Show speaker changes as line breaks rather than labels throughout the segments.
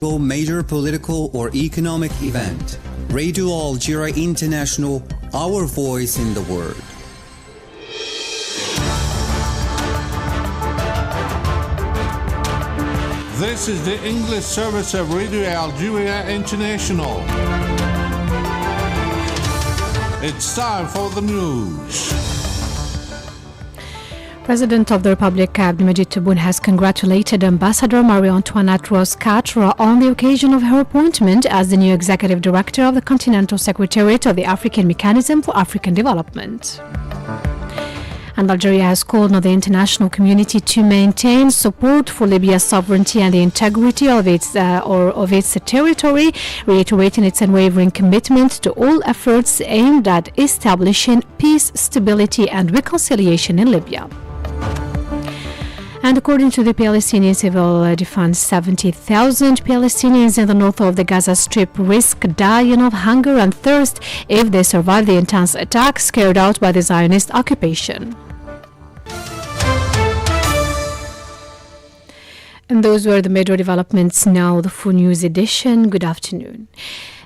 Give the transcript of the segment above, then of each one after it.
Major political or economic event. Radio Algeria International, our voice in the world.
This is the English service of Radio Algeria International. It's time for the news.
President of the Republic Abdelmadjid Tebboune has congratulated Ambassador Marie-Antoinette Rose-Quatre on the occasion of her appointment as the new Executive Director of the Continental Secretariat of the African Mechanism for African Development. And Algeria has called on the international community to maintain support for Libya's sovereignty and the integrity of its territory, reiterating its unwavering commitment to all efforts aimed at establishing peace, stability and reconciliation in Libya. And according to the Palestinian Civil Defense, 70,000 Palestinians in the north of the Gaza Strip risk dying of hunger and thirst if they survive the intense attacks carried out by the Zionist occupation. And those were the major developments. Now the full news edition. Good afternoon.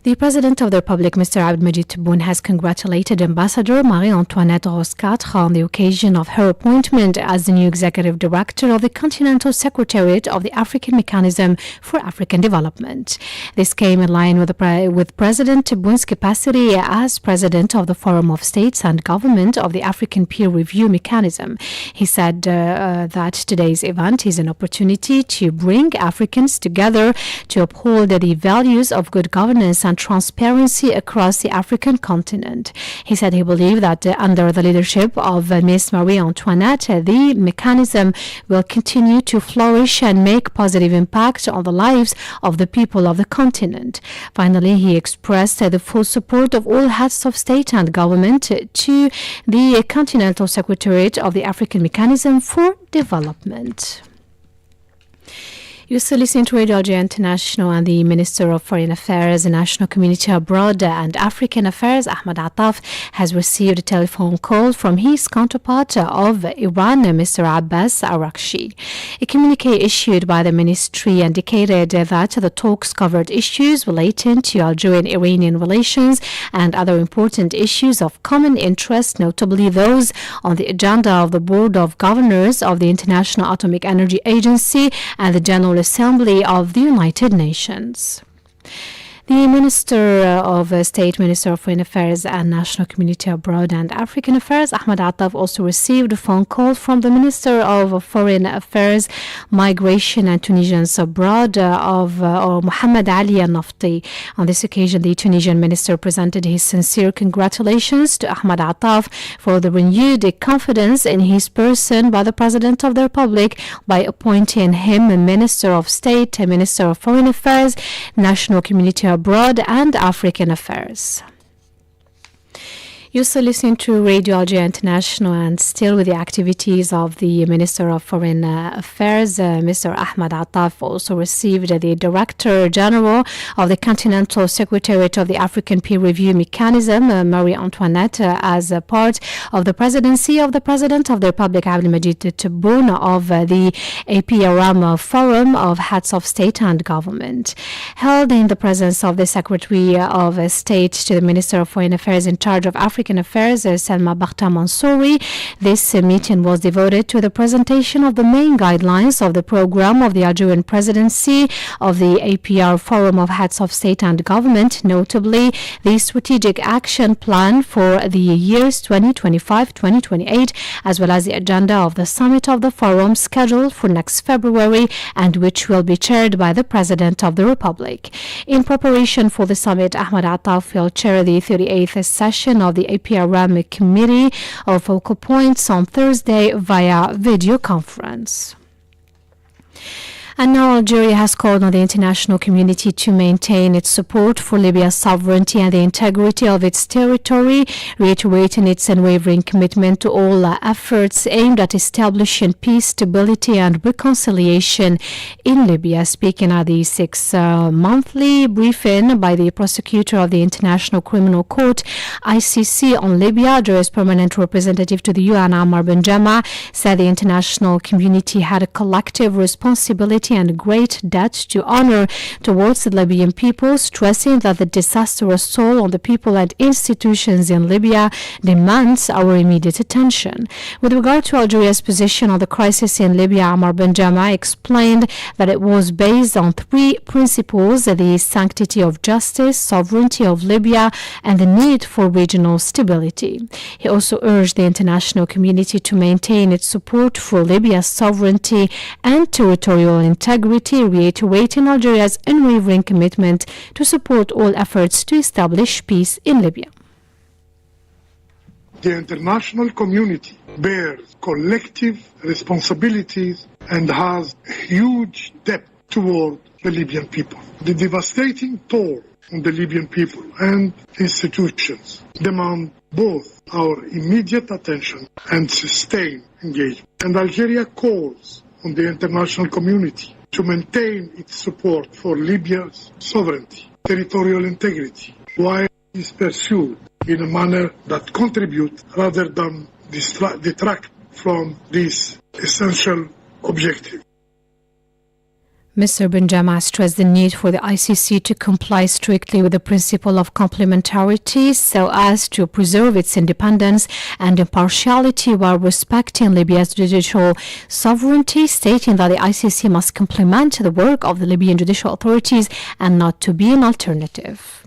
The President of the Republic, Mr. Abdelmadjid Tebboune, has congratulated Ambassador Marie-Antoinette Rose-Quatre on the occasion of her appointment as the new Executive Director of the Continental Secretariat of the African Mechanism for African Development. This came in line with President Tebboune's capacity as President of the Forum of States and Government of the African Peer Review Mechanism. He said that today's event is an opportunity to bring Africans together to uphold the values of good governance and transparency across the African continent. He said he believed that under the leadership of Ms. Marie-Antoinette, the mechanism will continue to flourish and make positive impact on the lives of the people of the continent. Finally, he expressed the full support of all heads of state and government to the Continental Secretariat of the African Mechanism for Development. You're still listening to Radio Algeria International, and the Minister of Foreign Affairs, National Community Abroad and African Affairs, Ahmed Attaf, has received a telephone call from his counterpart of Iran, Mr. Abbas Araghchi. A communique issued by the ministry indicated that the talks covered issues relating to Algerian-Iranian relations and other important issues of common interest, notably those on the agenda of the Board of Governors of the International Atomic Energy Agency and the General Assembly of the United Nations. The Minister of State, Minister of Foreign Affairs and National Community Abroad and African Affairs, Ahmed Attaf, also received a phone call from the Minister of Foreign Affairs, Migration and Tunisians Abroad Mohamed Ali Al-Nafti. On this occasion, the Tunisian Minister presented his sincere congratulations to Ahmed Attaf for the renewed confidence in his person by the President of the Republic by appointing him a Minister of State, a Minister of Foreign Affairs, National Community Abroad and African Affairs. You're still listening to Radio Algeria International, and still with the activities of the Minister of Foreign Affairs, Mr. Ahmed Attaf also received the Director General of the Continental Secretariat of the African Peer Review Mechanism, Marie-Antoinette, as a part of the presidency of the President of the Republic, Abdelmadjid Tebboune, of the APRM Forum of Heads of State and Government. Held in the presence of the Secretary of State to the Minister of Foreign Affairs in charge of African Affairs, Salma Bakhta Mansouri. This meeting was devoted to the presentation of the main guidelines of the program of the Algerian presidency of the APR Forum of Heads of State and Government, notably the Strategic Action Plan for the years 2025-2028, as well as the agenda of the summit of the forum scheduled for next February and which will be chaired by the President of the Republic. In preparation for the summit, Ahmed Attaf will chair the 38th session of the APRM Committee of Focal Points on Thursday via video conference. And now Algeria has called on the international community to maintain its support for Libya's sovereignty and the integrity of its territory, reiterating its unwavering commitment to all efforts aimed at establishing peace, stability and reconciliation in Libya. Speaking at the 6th monthly briefing by the prosecutor of the International Criminal Court, ICC, on Libya, Algeria's permanent representative to the UN, Ammar Benjama, said the international community had a collective responsibility responsibility and great debt to honor towards the Libyan people, stressing that the disastrous toll on the people and institutions in Libya demands our immediate attention. With regard to Algeria's position on the crisis in Libya, Ammar Benjama explained that it was based on three principles: the sanctity of justice, sovereignty of Libya, and the need for regional stability. He also urged the international community to maintain its support for Libya's sovereignty and territorial integrity, reiterating Algeria's unwavering commitment to support all efforts to establish peace in Libya.
The international community bears collective responsibilities and has huge debt toward the Libyan people. The devastating toll on the Libyan people and institutions demand both our immediate attention and sustained engagement. And Algeria calls on the international community to maintain its support for Libya's sovereignty, territorial integrity, while it is pursued in a manner that contributes rather than detract from this essential objective.
Mr. Benjama stressed the need for the ICC to comply strictly with the principle of complementarity so as to preserve its independence and impartiality while respecting Libya's judicial sovereignty, stating that the ICC must complement the work of the Libyan judicial authorities and not to be an alternative.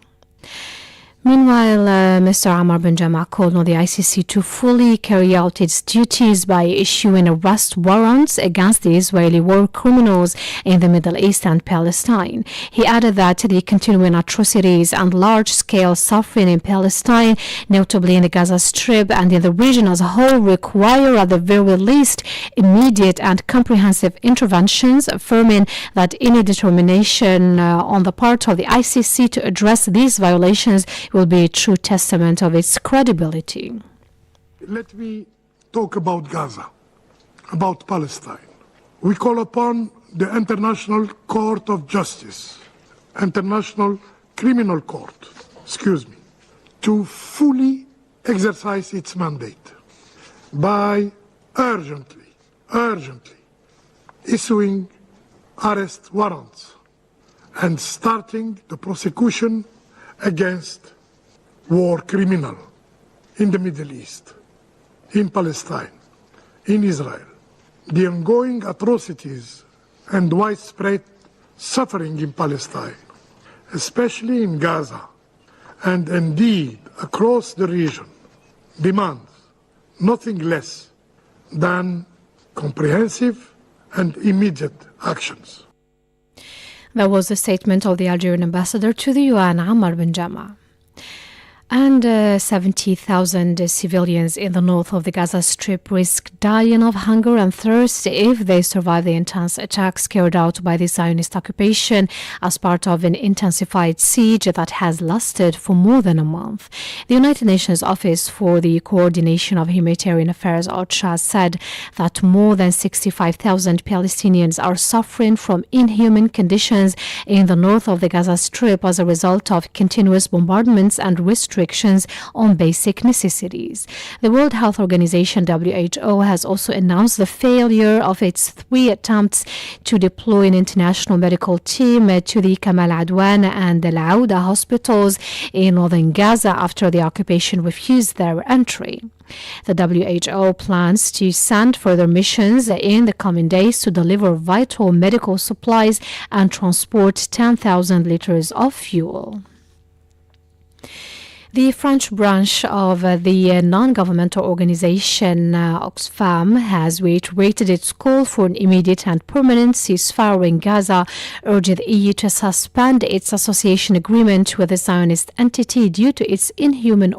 Meanwhile, Mr. Ammar Benjama called on the ICC to fully carry out its duties by issuing arrest warrants against the Israeli war criminals in the Middle East and Palestine. He added that the continuing atrocities and large-scale suffering in Palestine, notably in the Gaza Strip and in the region as a whole, require at the very least immediate and comprehensive interventions, affirming that any determination on the part of the ICC to address these violations will be a true testament of its credibility.
Let me talk about Gaza, about Palestine. We call upon the International Court of Justice, International Criminal Court, to fully exercise its mandate by urgently issuing arrest warrants and starting the prosecution against war criminal in the Middle East, in Palestine, in Israel. The ongoing atrocities and widespread suffering in Palestine, especially in Gaza, and indeed across the region, demands nothing less than comprehensive and immediate actions.
That was the statement of the Algerian ambassador to the UN, Ammar Benjama. And 70,000 civilians in the north of the Gaza Strip risk dying of hunger and thirst if they survive the intense attacks carried out by the Zionist occupation as part of an intensified siege that has lasted for more than a month. The United Nations Office for the Coordination of Humanitarian Affairs, OCHA, said that more than 65,000 Palestinians are suffering from inhuman conditions in the north of the Gaza Strip as a result of continuous bombardments and restrictions on basic necessities. The World Health Organization, WHO, has also announced the failure of its 3 attempts to deploy an international medical team to the Kamal Adwan and Al Auda hospitals in northern Gaza after the occupation refused their entry. The WHO plans to send further missions in the coming days to deliver vital medical supplies and transport 10,000 liters of fuel. The French branch of the non-governmental organization Oxfam has reiterated its call for an immediate and permanent ceasefire in Gaza, urging the EU to suspend its association agreement with the Zionist entity due to its human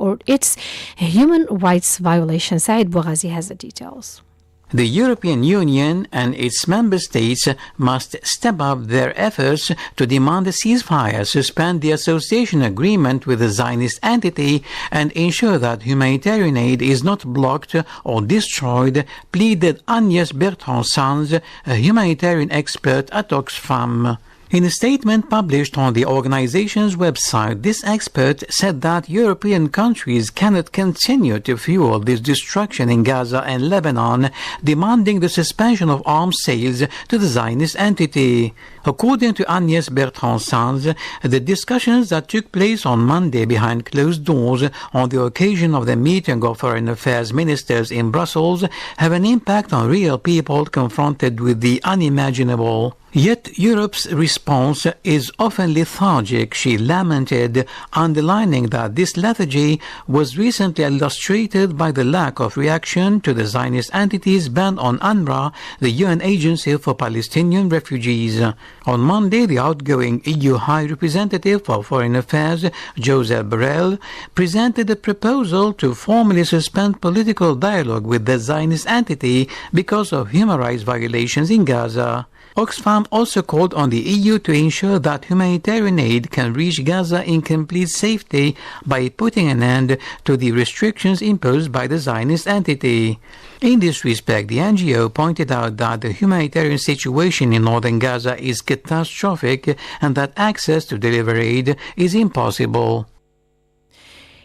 rights violations. Said Bougazi has the details.
The European Union and its member states must step up their efforts to demand a ceasefire, suspend the association agreement with the Zionist entity, and ensure that humanitarian aid is not blocked or destroyed, pleaded Agnès Bertrand-Sanz, a humanitarian expert at Oxfam. In a statement published on the organization's website, this expert said that European countries cannot continue to fuel this destruction in Gaza and Lebanon, demanding the suspension of arms sales to the Zionist entity. According to Agnès Bertrand-Sanz, the discussions that took place on Monday behind closed doors on the occasion of the meeting of foreign affairs ministers in Brussels have an impact on real people confronted with the unimaginable. Yet Europe's response is often lethargic, she lamented, underlining that this lethargy was recently illustrated by the lack of reaction to the Zionist entity's ban on UNRWA, the UN Agency for Palestinian Refugees. On Monday, the outgoing EU High Representative for Foreign Affairs, Josep Borrell, presented a proposal to formally suspend political dialogue with the Zionist entity because of human rights violations in Gaza. Oxfam also called on the EU to ensure that humanitarian aid can reach Gaza in complete safety by putting an end to the restrictions imposed by the Zionist entity. In this respect, the NGO pointed out that the humanitarian situation in northern Gaza is catastrophic and that access to deliver aid is impossible.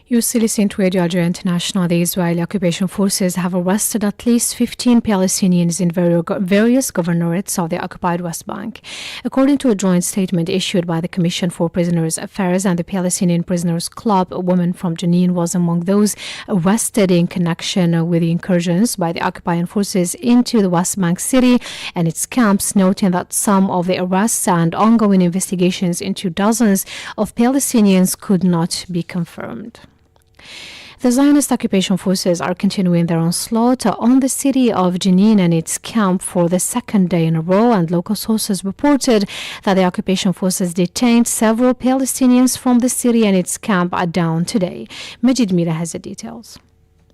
You still listen to Radio Algeria International. The Israeli occupation forces have arrested at least 15 Palestinians in various governorates of the occupied West Bank. According to a joint statement issued by the Commission for Prisoners' Affairs and the Palestinian Prisoners Club, a woman from Jenin was among those arrested in connection with the incursions by the occupying forces into the West Bank city and its camps, noting that some of the arrests and ongoing investigations into dozens of Palestinians could not be confirmed. The Zionist occupation forces are continuing their onslaught on the city of Jenin and its camp for the second day in a row, and local sources reported that the occupation forces detained several Palestinians from the city and its camp at dawn today. Majid Mira has the details.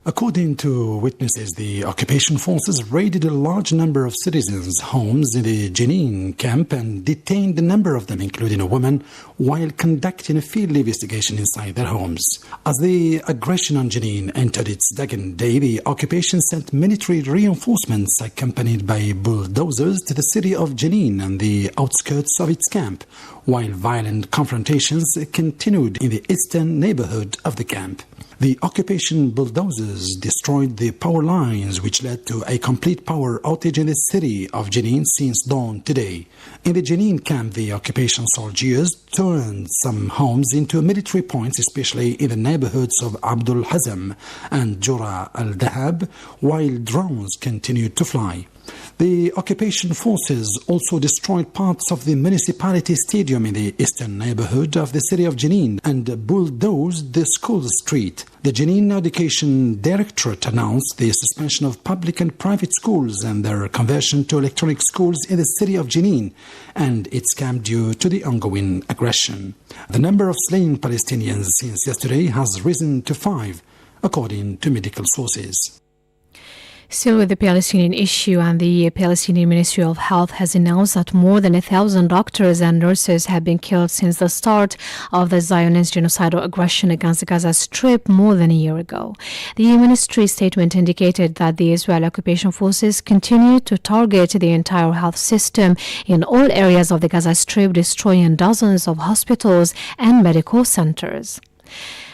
According to witnesses, the occupation forces raided a large number of citizens' homes in the Jenin camp and detained a number of them, including a woman, while conducting a field investigation inside their homes. As the aggression on Jenin entered its second day, the occupation sent military reinforcements accompanied by bulldozers to the city of Jenin and the outskirts of its camp, while violent confrontations continued in the eastern neighborhood of the camp. The occupation bulldozers destroyed the power lines, which led to a complete power outage in the city of Jenin since dawn today. In the Jenin camp, the occupation soldiers turned some homes into military points, especially in the neighborhoods of Abdul Hazm and Jura al-Dahab, while drones continued to fly. The occupation forces also destroyed parts of the municipality stadium in the eastern neighborhood of the city of Jenin and bulldozed the school street. The Jenin Education Directorate announced the suspension of public and private schools and their conversion to electronic schools in the city of Jenin and its camp due to the ongoing aggression. The number of slain Palestinians since yesterday has risen to 5, according to medical sources.
Still with the Palestinian issue, and the Palestinian Ministry of Health has announced that more than 1,000 doctors and nurses have been killed since the start of the Zionist genocidal aggression against the Gaza Strip more than a year ago. The ministry statement indicated that the Israeli occupation forces continue to target the entire health system in all areas of the Gaza Strip, destroying dozens of hospitals and medical centers.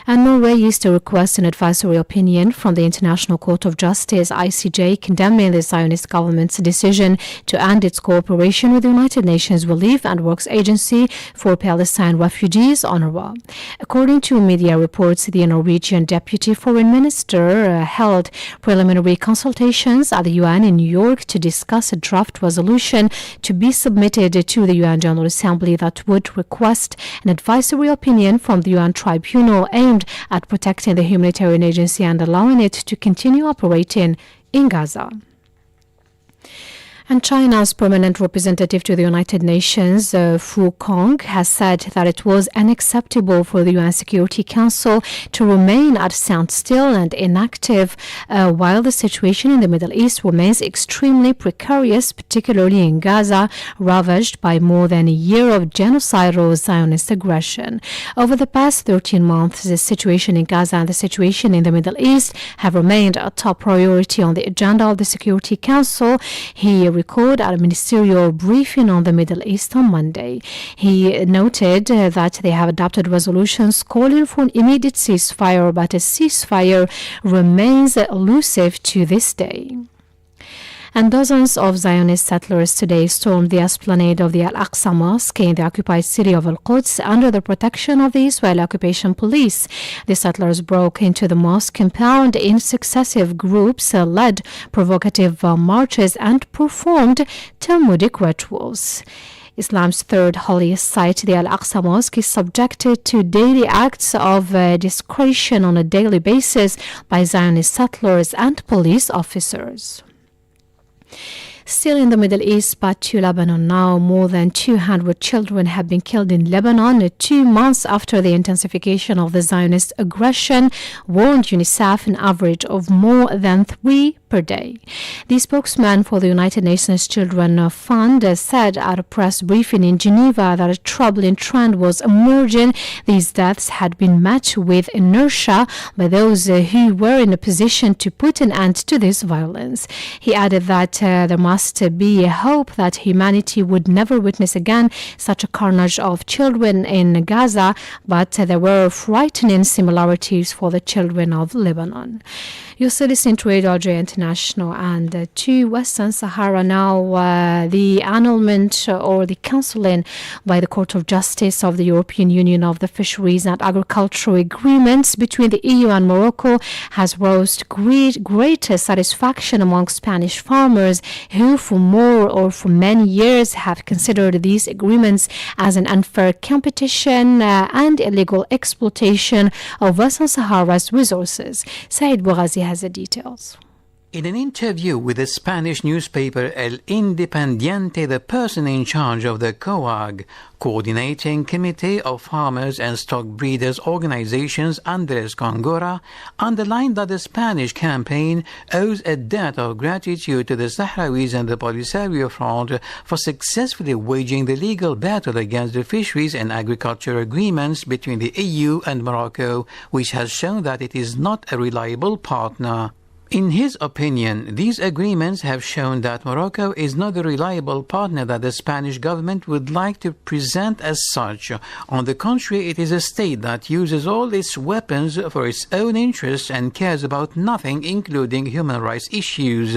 And Norway used to request an advisory opinion from the International Court of Justice, ICJ, condemning the Zionist government's decision to end its cooperation with the United Nations Relief and Works Agency for Palestine Refugees, UNRWA. According to media reports, the Norwegian Deputy Foreign Minister held preliminary consultations at the UN in New York to discuss a draft resolution to be submitted to the UN General Assembly that would request an advisory opinion from the UN Tribunal aimed at protecting the humanitarian agency and allowing it to continue operating in Gaza. And China's permanent representative to the United Nations, Fu Kong, has said that it was unacceptable for the UN Security Council to remain at standstill and inactive while the situation in the Middle East remains extremely precarious, particularly in Gaza, ravaged by more than a year of genocidal Zionist aggression. Over the past 13 months, the situation in Gaza and the situation in the Middle East have remained a top priority on the agenda of the Security Council. He record at a ministerial briefing on the Middle East on Monday. He noted that they have adopted resolutions calling for an immediate ceasefire, but a ceasefire remains elusive to this day. And dozens of Zionist settlers today stormed the esplanade of the Al-Aqsa Mosque in the occupied city of Al-Quds under the protection of the Israeli occupation police. The settlers broke into the mosque compound in successive groups, led provocative marches, and performed Talmudic rituals. Islam's third holiest site, the Al-Aqsa Mosque, is subjected to daily acts of desecration on a daily basis by Zionist settlers and police officers. Still in the Middle East, but to Lebanon now, more than 200 children have been killed in Lebanon 2 months after the intensification of the Zionist aggression, warned UNICEF, an average of more than 3 per day. The spokesman for the United Nations Children Fund said at a press briefing in Geneva that a troubling trend was emerging. These deaths had been met with inertia by those who were in a position to put an end to this violence. He added that there must be a hope that humanity would never witness again such a carnage of children in Gaza, but there were frightening similarities for the children of Lebanon. You're still listening to Radio Algeria International, and to Western Sahara now, the annulment or the cancelling by the Court of Justice of the European Union of the Fisheries and Agricultural Agreements between the EU and Morocco has roused great satisfaction among Spanish farmers who for many years have considered these agreements as an unfair competition and illegal exploitation of Western Sahara's resources. Said Bougazi has the details.
In an interview with the Spanish newspaper El Independiente, the person in charge of the COAG, Coordinating Committee of Farmers and Stock Breeders Organizations, Andres Congora, underlined that the Spanish campaign owes a debt of gratitude to the Sahrawis and the Polisario Front for successfully waging the legal battle against the fisheries and agriculture agreements between the EU and Morocco, which has shown that it is not a reliable partner. In his opinion, these agreements have shown that Morocco is not the reliable partner that the Spanish government would like to present as such. On the contrary, it is a state that uses all its weapons for its own interests and cares about nothing, including human rights issues.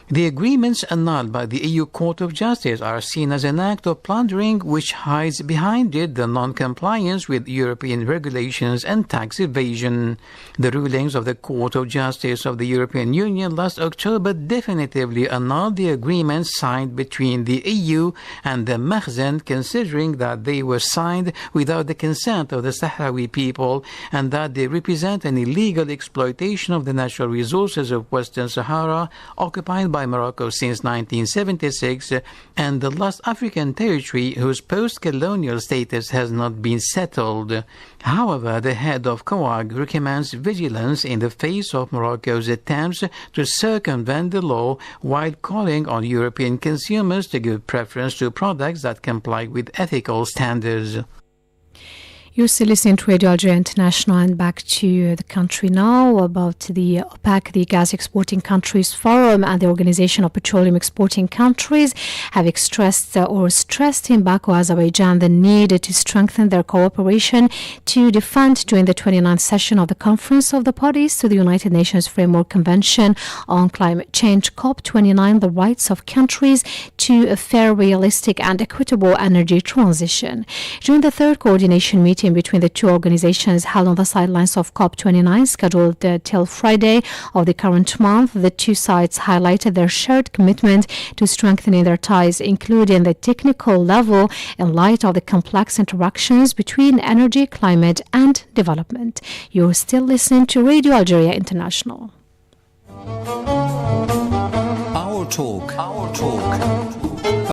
The agreements annulled by the EU Court of Justice are seen as an act of plundering which hides behind it the non-compliance with European regulations and tax evasion. The rulings of the Court of Justice of the European Union last October definitively annulled the agreements signed between the EU and the Makhzen, considering that they were signed without the consent of the Sahrawi people and that they represent an illegal exploitation of the natural resources of Western Sahara, occupied by Morocco since 1976, and the last African territory whose post-colonial status has not been settled. However, the head of COAG recommends vigilance in the face of Morocco's attempts to circumvent the law, while calling on European consumers to give preference to products that comply with ethical standards.
You're still listening to Radio Algeria International, and back to the country now about the OPEC, the Gas Exporting Countries Forum, and the Organization of Petroleum Exporting Countries have stressed in Baku, Azerbaijan, the need to strengthen their cooperation to defend during the 29th session of the Conference of the Parties to the United Nations Framework Convention on Climate Change, COP29, the rights of countries to a fair, realistic, and equitable energy transition. During the third coordination meeting between the two organizations held on the sidelines of COP29, scheduled till Friday of the current month, the two sides highlighted their shared commitment to strengthening their ties, including the technical level, in light of the complex interactions between energy, climate, and development. You're still listening to Radio Algeria International.